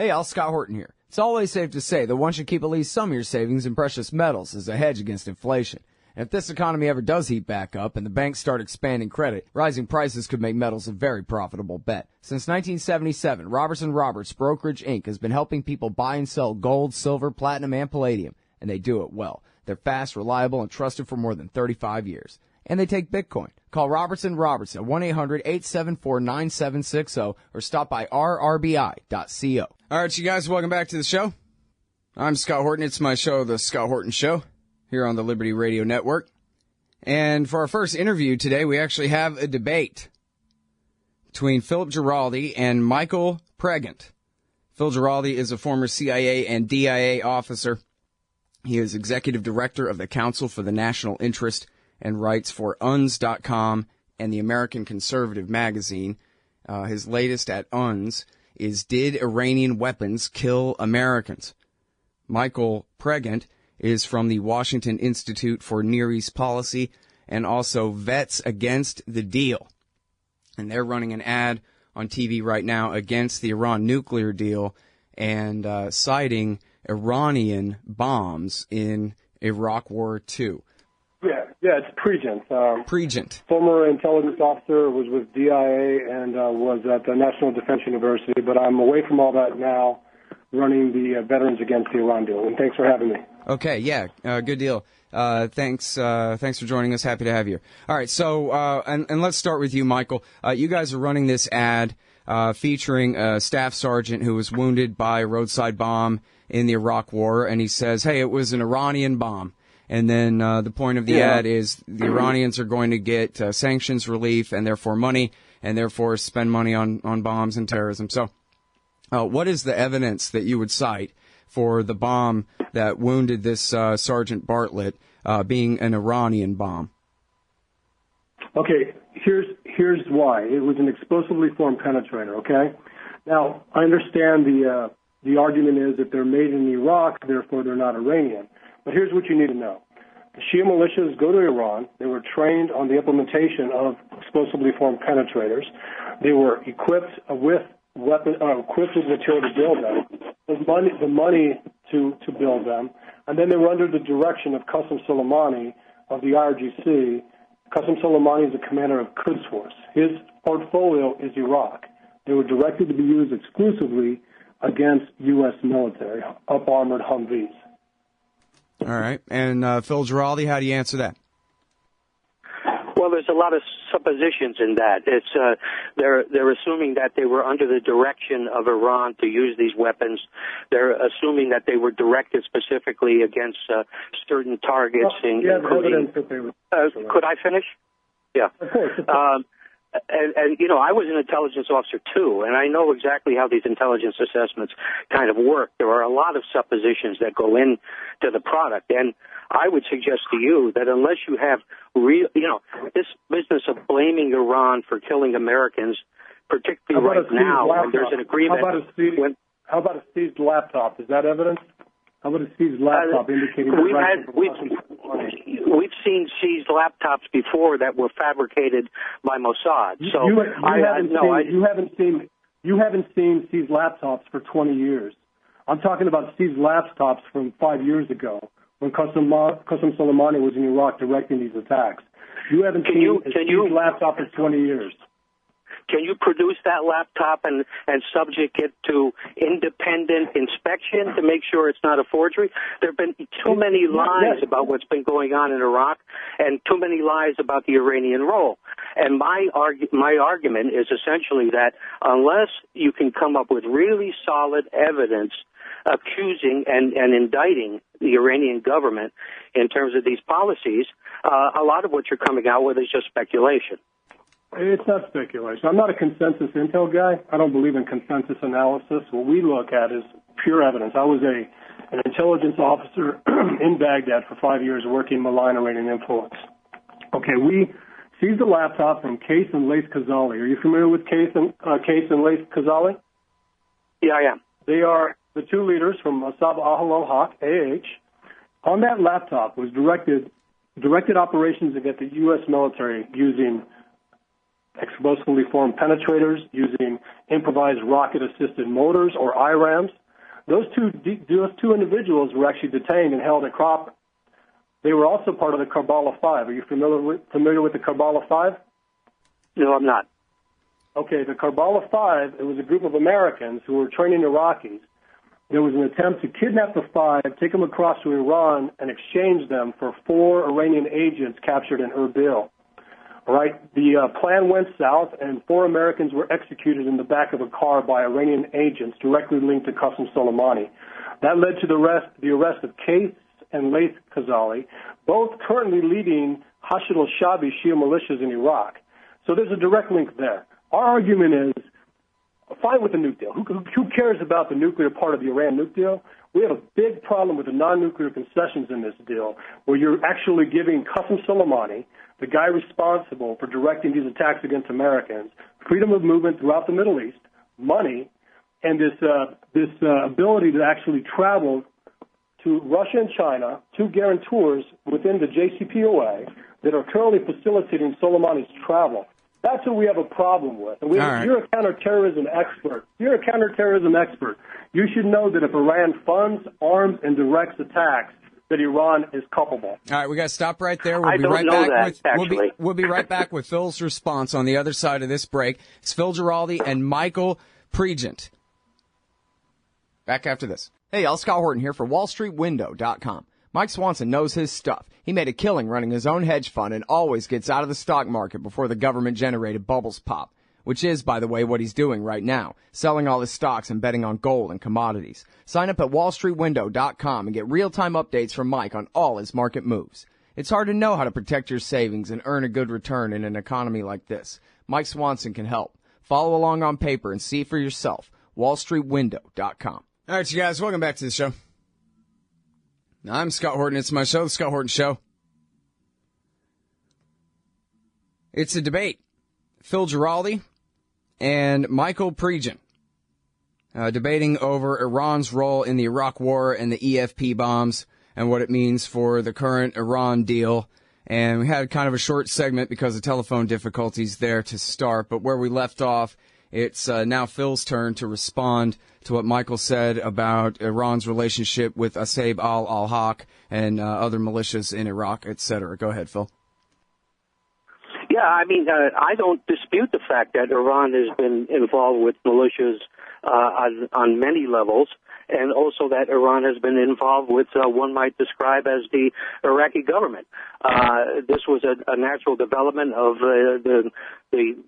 Hey, all, Scott Horton here. It's always safe to say that one should keep at least some of your savings in precious metals as a hedge against inflation. And if this economy ever does heat back up and the banks start expanding credit, rising prices could make metals a very profitable bet. Since 1977, Robertson Roberts Brokerage Inc. has been helping people buy and sell gold, silver, platinum, and palladium, and they do it well. They're fast, reliable, and trusted for more than 35 years. And they take Bitcoin. Call Robertson Roberts at 1-800-874-9760 or stop by rrbi.co. All right, you guys, welcome back to the show. I'm Scott Horton. It's my show, The Scott Horton Show, here on the Liberty Radio Network. And for our first interview today, we actually have a debate between Philip Giraldi and Michael Pregent. Phil Giraldi is a former CIA and DIA officer. He is executive director of the Council for the National Interest and writes for UNS.com and the American Conservative magazine. His latest at UNS is Did Iranian Weapons Kill Americans? Michael Pregent is from the Washington Institute for Near East Policy and also Vets Against the Deal. And they're running an ad on TV right now against the Iran nuclear deal and citing Iranian bombs in Iraq War II. Yeah, it's Pregent. Pregent. Former intelligence officer, was with DIA and was at the National Defense University, but I'm away from all that now, running the Veterans Against the Iran deal. And thanks for having me. Okay, yeah, good deal. Thanks for joining us. Happy to have you. All right, so and let's start with you, Michael. You guys are running this ad featuring a staff sergeant who was wounded by a roadside bomb in the Iraq War, and he says, "Hey, it was an Iranian bomb." And then the point of the ad is the Iranians are going to get sanctions relief and therefore money, and therefore spend money on bombs and terrorism. So what is the evidence that you would cite for the bomb that wounded this Sergeant Bartlett being an Iranian bomb? Okay, here's why. It was an explosively formed penetrator, okay? Now, I understand the argument is that they're made in Iraq, therefore they're not Iranian. But here's what you need to know. The Shia militias go to Iran. They were trained on the implementation of explosively formed penetrators. They were equipped with material to build them, the money to build them, and then they were under the direction of Qasem Soleimani of the IRGC. Qasem Soleimani is the commander of Quds Force. His portfolio is Iraq. They were directed to be used exclusively against U.S. military, up-armored Humvees. All right. And Phil Giraldi, how do you answer that? Well, there's a lot of suppositions in that. It's they're assuming that they were under the direction of Iran to use these weapons. They're assuming that they were directed specifically against certain targets, including. Could I finish? Yeah. Of course. And you know, I was an intelligence officer too, and I know exactly how these intelligence assessments kind of work. There are a lot of suppositions that go into the product, and I would suggest to you that unless you have real, you know, this business of blaming Iran for killing Americans, particularly right now, when there's an agreement. How about a seized laptop? Is that evidence? How about a seized laptop indicating we've seen seized laptops before that were fabricated by Mossad. So you haven't seen seized laptops for 20 years. I'm talking about seized laptops from 5 years ago when Qasem Soleimani was in Iraq directing these attacks. You haven't seen a seized laptop for 20 years. Can you produce that laptop and subject it to independent inspection to make sure it's not a forgery? There have been too many lies about what's been going on in Iraq and too many lies about the Iranian role. And my argument is essentially that unless you can come up with really solid evidence accusing and indicting the Iranian government in terms of these policies, a lot of what you're coming out with is just speculation. It's not speculation. I'm not a consensus intel guy. I don't believe in consensus analysis. What we look at is pure evidence. I was an intelligence officer in Baghdad for 5 years working malign Iranian influence. Okay, we seized a laptop from Case and Laith Khazali. Are you familiar with Case and Laith Khazali? Yeah, I am. They are the two leaders from Asab Ahl-al-Haq, AH. On that laptop was directed operations against the U.S. military using explosively formed penetrators using improvised rocket-assisted motors, or IRAMs. Those two individuals were actually detained and held at Cropper. They were also part of the Karbala 5. Are you familiar with the Karbala 5? No, I'm not. Okay, the Karbala 5, it was a group of Americans who were training Iraqis. There was an attempt to kidnap the 5, take them across to Iran, and exchange them for 4 Iranian agents captured in Erbil. All right, the plan went south, and 4 Americans were executed in the back of a car by Iranian agents directly linked to Qasem Soleimani. That led to the arrest of Qais and Laith Khazali, both currently leading Hashid al-Shabi Shia militias in Iraq. So there's a direct link there. Our argument is, fine with the nuke deal. Who cares about the nuclear part of the Iran nuke deal? We have a big problem with the non-nuclear concessions in this deal, where you're actually giving Qasem Soleimani, the guy responsible for directing these attacks against Americans, freedom of movement throughout the Middle East, money, and this ability to actually travel to Russia and China, 2 guarantors within the JCPOA that are currently facilitating Soleimani's travel. That's what we have a problem with. And you're a counterterrorism expert. You're a counterterrorism expert. You should know that if Iran funds, arms, and directs attacks, that Iran is culpable. All right, we got to stop right there. We'll be right back with Phil's response on the other side of this break. It's Phil Giraldi and Michael Pregent. Back after this. Hey, y'all, Scott Horton here for WallStreetWindow.com. Mike Swanson knows his stuff. He made a killing running his own hedge fund and always gets out of the stock market before the government-generated bubbles pop, which is, by the way, what he's doing right now, selling all his stocks and betting on gold and commodities. Sign up at WallStreetWindow.com and get real-time updates from Mike on all his market moves. It's hard to know how to protect your savings and earn a good return in an economy like this. Mike Swanson can help. Follow along on paper and see for yourself. WallStreetWindow.com. All right, you guys, welcome back to the show. I'm Scott Horton. It's my show, The Scott Horton Show. It's a debate. Phil Giraldi and Michael Pregent debating over Iran's role in the Iraq War and the EFP bombs and what it means for the current Iran deal. And we had kind of a short segment because of telephone difficulties there to start. But where we left off, it's now Phil's turn to respond to what Michael said about Iran's relationship with Asaib al-Haq and other militias in Iraq, etc. Go ahead, Phil. Yeah, I mean, I don't dispute the fact that Iran has been involved with militias on many levels, and also that Iran has been involved with one might describe as the Iraqi government. This was a natural development of the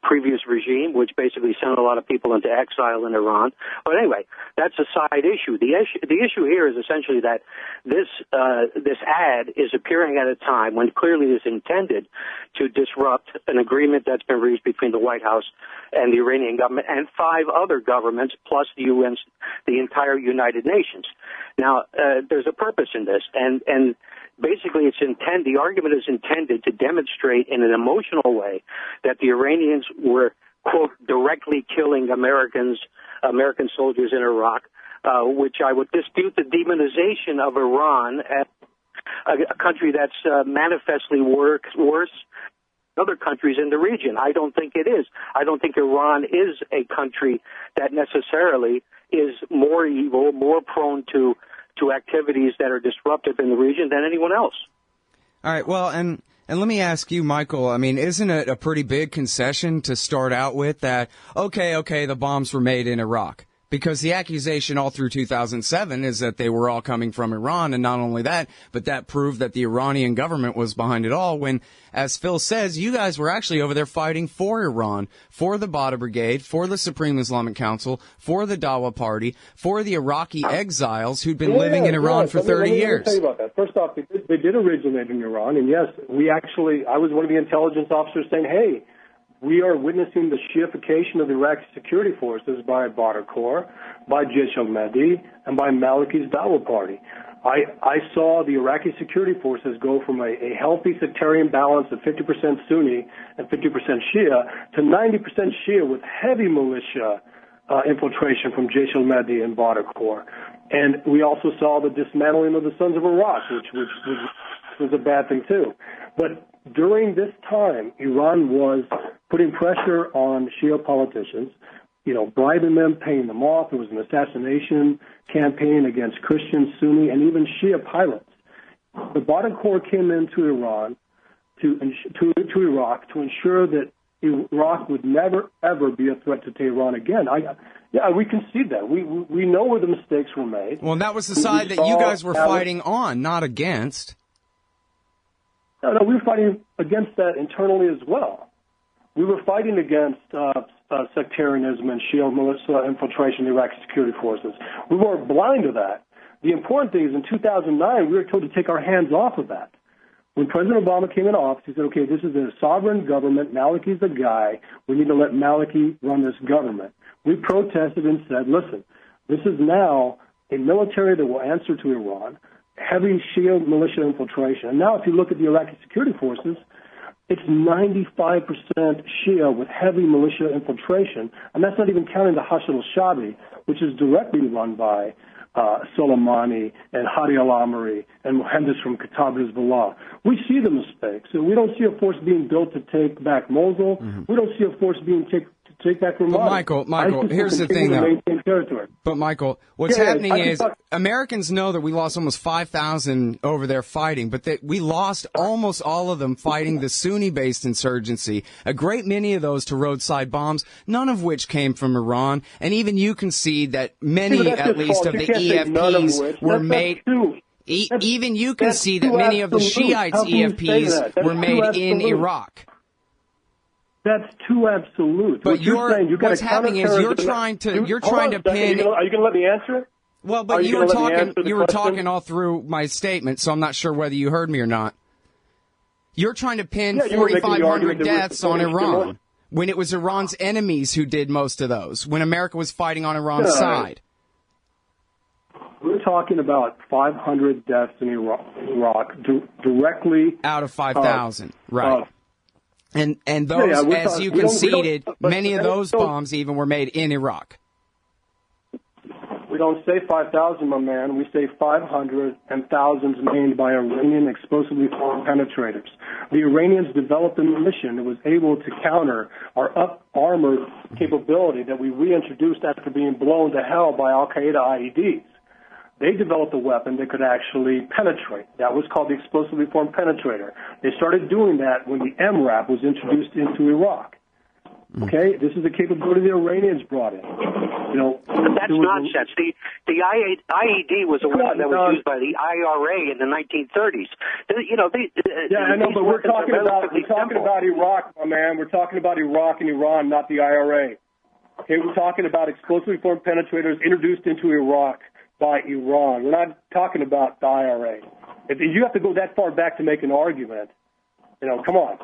previous regime, which basically sent a lot of people into exile in Iran. But anyway, that's a side issue. The issue here is essentially that this ad is appearing at a time when clearly it is intended to disrupt an agreement that's been reached between the White House and the Iranian government and 5 other governments plus the UN, the entire United Nations. Now, there's a purpose in this, and basically the argument is intended to demonstrate in an emotional way that the Iranians were, quote, directly killing American soldiers in Iraq, which I would dispute the demonization of Iran as a country that's manifestly worse than other countries in the region. I don't think it is. I don't think Iran is a country that necessarily is more evil, more prone to activities that are disruptive in the region than anyone else. All right, well, and let me ask you, Michael, I mean, isn't it a pretty big concession to start out with that, okay, the bombs were made in Iraq? Because the accusation all through 2007 is that they were all coming from Iran, and not only that, but that proved that the Iranian government was behind it all when, as Phil says, you guys were actually over there fighting for Iran, for the Badr Brigade, for the Supreme Islamic Council, for the Dawa Party, for the Iraqi exiles who'd been living in Iran for 30 years. Let me tell you about that. First off, they did originate in Iran, and yes, I was one of the intelligence officers saying, hey, we are witnessing the Shiification of the Iraqi security forces by Badr Corps, by Jaish al-Mahdi, and by Maliki's Dawa Party. I saw the Iraqi security forces go from a healthy sectarian balance of 50% Sunni and 50% Shia to 90% Shia with heavy militia infiltration from Jaish al-Mahdi and Badr Corps. And we also saw the dismantling of the Sons of Iraq, which was a bad thing too. But during this time, Iran was putting pressure on Shia politicians, bribing them, paying them off. There was an assassination campaign against Christian, Sunni, and even Shia pilots. The bottom corps came into Iran, to Iraq, to ensure that Iraq would never, ever be a threat to Tehran again. We concede that. We know where the mistakes were made. Well, that was the side that you guys were fighting on, not against. No, we were fighting against that internally as well. We were fighting against sectarianism and Shia militia infiltration in Iraqi security forces. We weren't blind to that. The important thing is in 2009, we were told to take our hands off of that. When President Obama came in office, he said, okay, this is a sovereign government. Maliki's the guy. We need to let Maliki run this government. We protested and said, listen, this is now a military that will answer to Iran, heavy Shia militia infiltration. And now if you look at the Iraqi security forces, it's 95% Shia with heavy militia infiltration, and that's not even counting the Hashd al-Shabi, which is directly run by Soleimani and Hadi al-Amri and Mohandas from Kataib Hezbollah. We see the mistakes. So we don't see a force being built to take back Mosul. Mm-hmm. We don't see a force being to take back Ramadi. But Michael, here's the thing, though. But Michael, what's happening is Americans know that we lost almost 5,000 over there fighting, but that we lost almost all of them fighting the Sunni-based insurgency. A great many of those to roadside bombs, none of which came from Iran, and even you concede that many, at least, of the EFPs were made. Even you can see that many of the Shiites' EFPs were made in Iraq. That's too absolute. But what's happening is you're trying to pin. Are you going to let me answer it? Well, but you were talking all through my statement, so I'm not sure whether you heard me or not. You're trying to pin 4,500 deaths on Iran when it was Iran's enemies who did most of those, when America was fighting on Iran's side. We're talking about 500 deaths in Iraq directly out of 5,000, right? And those, as you conceded, many of those bombs even were made in Iraq. We don't say 5,000, my man. We say 500 and thousands made by Iranian explosively formed penetrators. The Iranians developed a mission that was able to counter our armored capability that we reintroduced after being blown to hell by Al-Qaeda IEDs. They developed a weapon that could actually penetrate. That was called the explosively formed penetrator. They started doing that when the MRAP was introduced into Iraq. Okay, this is the capability the Iranians brought in. That's nonsense. The IED was a weapon that was used by the IRA in the 1930s. I know, but we're talking about Iraq, my man. We're talking about Iraq and Iran, not the IRA. Okay, we're talking about explosively formed penetrators introduced into Iraq by Iran. We're not talking about the IRA. If you have to go that far back to make an argument, come on.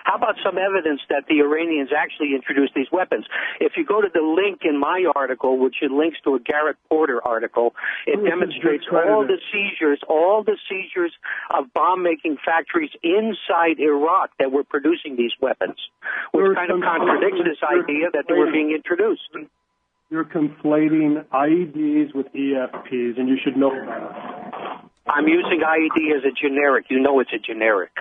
How about some evidence that the Iranians actually introduced these weapons? If you go to the link in my article, which it links to a Garrett Porter article, it demonstrates all the seizures of bomb-making factories inside Iraq that were producing these weapons, which kind of contradicts this idea that they were being introduced. You're conflating IEDs with EFPs, and you should know that. I'm using IED as a generic. You know it's a generic.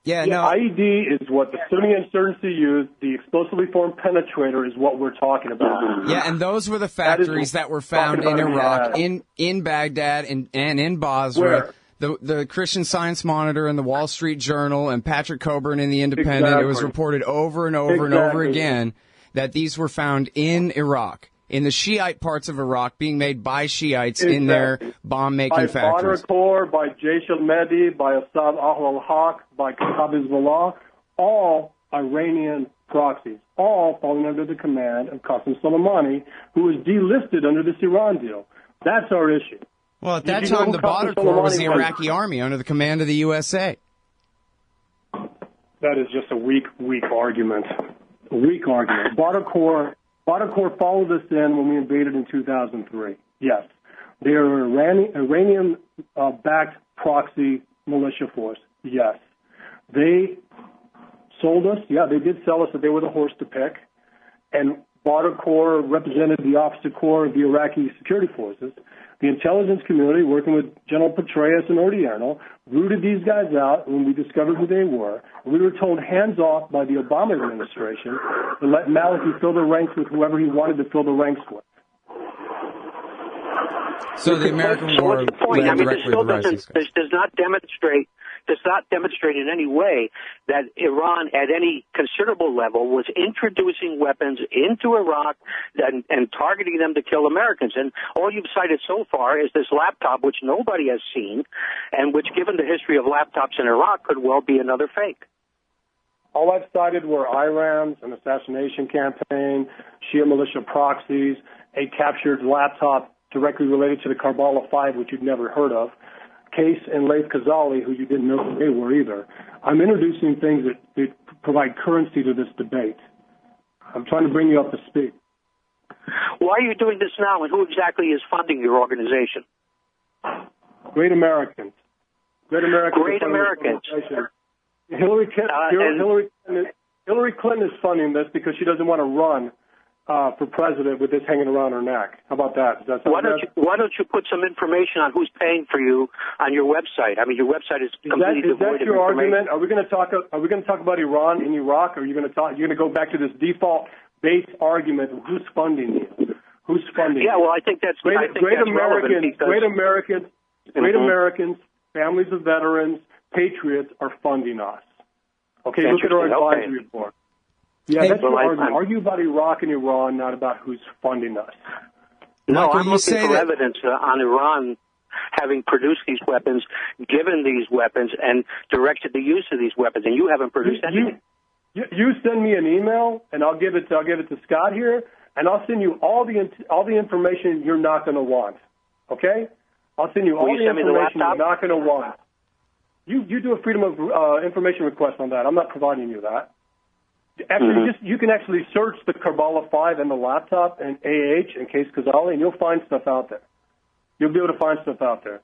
Yeah, no. IED is what the Sunni insurgency used. The explosively formed penetrator is what we're talking about. Yeah, and those were the factories that were found in Iraq, in Baghdad, and in Basra. Where? The Christian Science Monitor and the Wall Street Journal and Patrick Coburn in the Independent, It was reported over and over and over again that these were found in Iraq, in the Shiite parts of Iraq, being made by Shiites in their bomb-making factories. By Badr Corps, by Jaish al-Mahdi, by Assad al-Haq, by Kataib Hezbollah, all Iranian proxies, all falling under the command of Qasem Soleimani, who was delisted under this Iran deal. That's our issue. Well, at that time, the Badr Corps was the Iraqi army under the command of the USA. That is just a weak argument. A weak argument. Badr Corps followed us in when we invaded in 2003. Yes. They are an Iranian-backed proxy militia force. Yes. They sold us. Yeah, they did sell us that they were the horse to pick. And Barter Corps represented the Officer Corps of the Iraqi security forces. The intelligence community, working with General Petraeus and Odierno, rooted these guys out when we discovered who they were. We were told hands off by the Obama administration to let Maliki fill the ranks with whoever he wanted to fill the ranks with. So the American war led directly to the rise of these guys. This does not demonstrate in any way that Iran at any considerable level was introducing weapons into Iraq and targeting them to kill Americans. And all you've cited so far is this laptop, which nobody has seen, and which, given the history of laptops in Iraq, could well be another fake. All I've cited were IRAMs, an assassination campaign, Shia militia proxies, a captured laptop directly related to the Karbala 5, which you'd never heard of, Case and Laith Khazali, who you didn't know who they were either. I'm introducing things that provide currency to this debate. I'm trying to bring you up to speed. Why are you doing this now, and who exactly is funding your organization? Great Americans. Great Americans. Great Americans. Hillary Clinton is funding this because she doesn't want to run for president with this hanging around her neck. How about that? Does that sound good? Why don't you put some information on who's paying for you on your website? I mean, your website is completely devoid of information. Is that your argument? Are we going to talk about Iran and Iraq, or are you going to go back to this default base argument of who's funding you? Who's funding you? Yeah, well, I think that's great Americans, families of veterans, patriots are funding us. Okay, look at our advisory report. Yeah, that's your argument. Argue about Iraq and Iran, not about who's funding us. No, I'm looking for evidence on Iran having produced these weapons, given these weapons, and directed the use of these weapons, and you haven't produced anything. You send me an email, and I'll give it to Scott here, and I'll send you all the information you're not going to want. Okay? I'll send you all the information you're not going to want. You do a freedom of information request on that. I'm not providing you that. Actually, you can actually search the Karbala 5 and the laptop and AH and Case Khazali, and you'll find stuff out there. You'll be able to find stuff out there.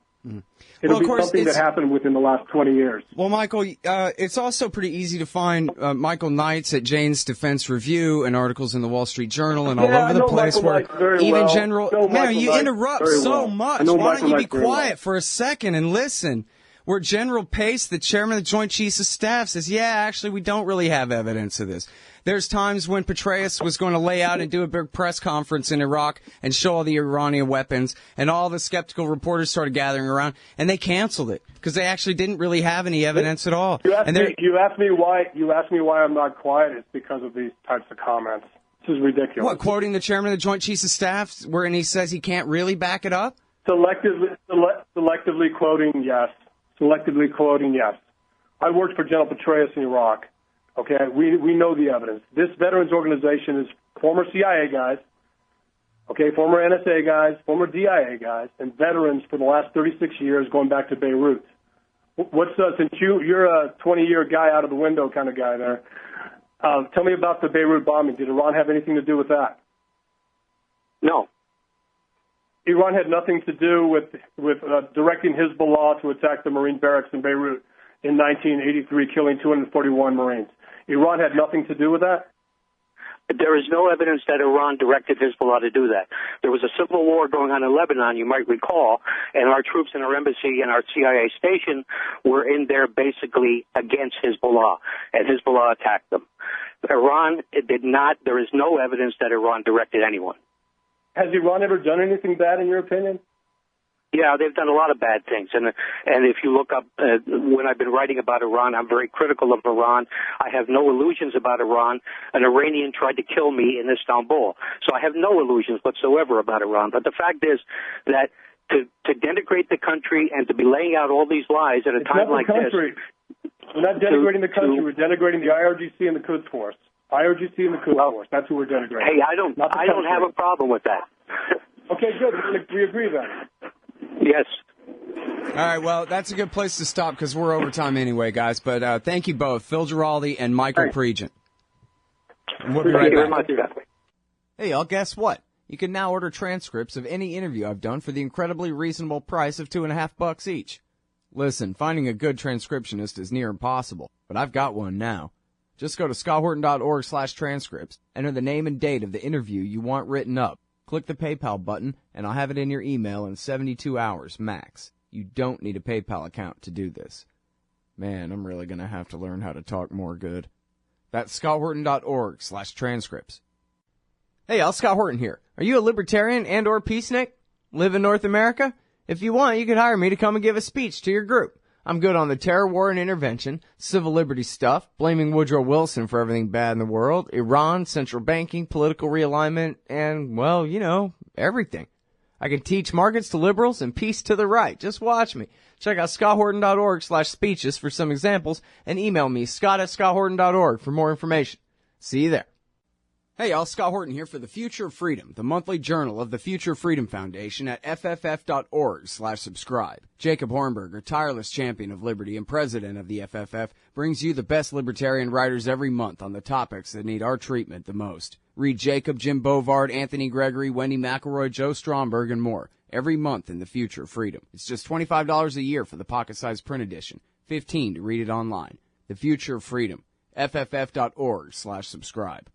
It'll be something that happened within the last 20 years. Well, Michael, it's also pretty easy to find Michael Knights at Jane's Defense Review and articles in the Wall Street Journal and all over the place where even General... Man, you interrupt so much. Why don't you be quiet for a second and listen? Where General Pace, the chairman of the Joint Chiefs of Staff, says, yeah, actually, we don't really have evidence of this. There's times when Petraeus was going to lay out and do a big press conference in Iraq and show all the Iranian weapons, and all the skeptical reporters started gathering around, and they canceled it because they actually didn't really have any evidence at all. You asked me why I'm not quiet. It's because of these types of comments. This is ridiculous. What, quoting the chairman of the Joint Chiefs of Staff, wherein he says he can't really back it up? Selectively quoting, yes. Selectively quoting, yes. I worked for General Petraeus in Iraq. Okay, we know the evidence. This veterans organization is former CIA guys, okay, former NSA guys, former DIA guys, and veterans for the last 36 years going back to Beirut. Since you're a 20-year guy out of the window kind of guy there, tell me about the Beirut bombing. Did Iran have anything to do with that? No. Iran had nothing to do with directing Hezbollah to attack the Marine barracks in Beirut in 1983, killing 241 Marines. Iran had nothing to do with that? There is no evidence that Iran directed Hezbollah to do that. There was a civil war going on in Lebanon, you might recall, and our troops in our embassy and our CIA station were in there basically against Hezbollah, and Hezbollah attacked them. Iran did not. There is no evidence that Iran directed anyone. Has Iran ever done anything bad, in your opinion? Yeah, they've done a lot of bad things. And if you look up, when I've been writing about Iran, I'm very critical of Iran. I have no illusions about Iran. An Iranian tried to kill me in Istanbul. So I have no illusions whatsoever about Iran. But the fact is that to denigrate the country and to be laying out all these lies at a time like this... We're not denigrating the country. We're denigrating the IRGC and the Quds Force. IRGC and the Quds Force. That's who we're denigrating. Hey, I don't have a problem with that. Okay, good. We agree then. Yes. All right, well, that's a good place to stop because we're over time anyway, guys. But thank you both, Phil Giraldi and Michael Pregent. We'll be right back. Hey, y'all, guess what? You can now order transcripts of any interview I've done for the incredibly reasonable price of $2.50 each. Listen, finding a good transcriptionist is near impossible, but I've got one now. Just go to scotthorton.org/transcripts, enter the name and date of the interview you want written up, click the PayPal button, and I'll have it in your email in 72 hours max. You don't need a PayPal account to do this. Man, I'm really going to have to learn how to talk more good. That's scotthorton.org/transcripts. Hey y'all, Scott Horton here. Are you a libertarian and or peacenik? Live in North America? If you want, you could hire me to come and give a speech to your group. I'm good on the terror war and intervention, civil liberty stuff, blaming Woodrow Wilson for everything bad in the world, Iran, central banking, political realignment, and, well, you know, everything. I can teach markets to liberals and peace to the right. Just watch me. Check out scotthorton.org/speeches for some examples and email me, scott@scotthorton.org for more information. See you there. Hey y'all, Scott Horton here for The Future of Freedom, the monthly journal of the Future Freedom Foundation at fff.org/subscribe. Jacob Hornberger, tireless champion of liberty and president of the FFF, brings you the best libertarian writers every month on the topics that need our treatment the most. Read Jacob, Jim Bovard, Anthony Gregory, Wendy McElroy, Joe Stromberg, and more every month in The Future of Freedom. It's just $25 a year for the pocket-sized print edition, $15 to read it online. The Future of Freedom, fff.org/subscribe.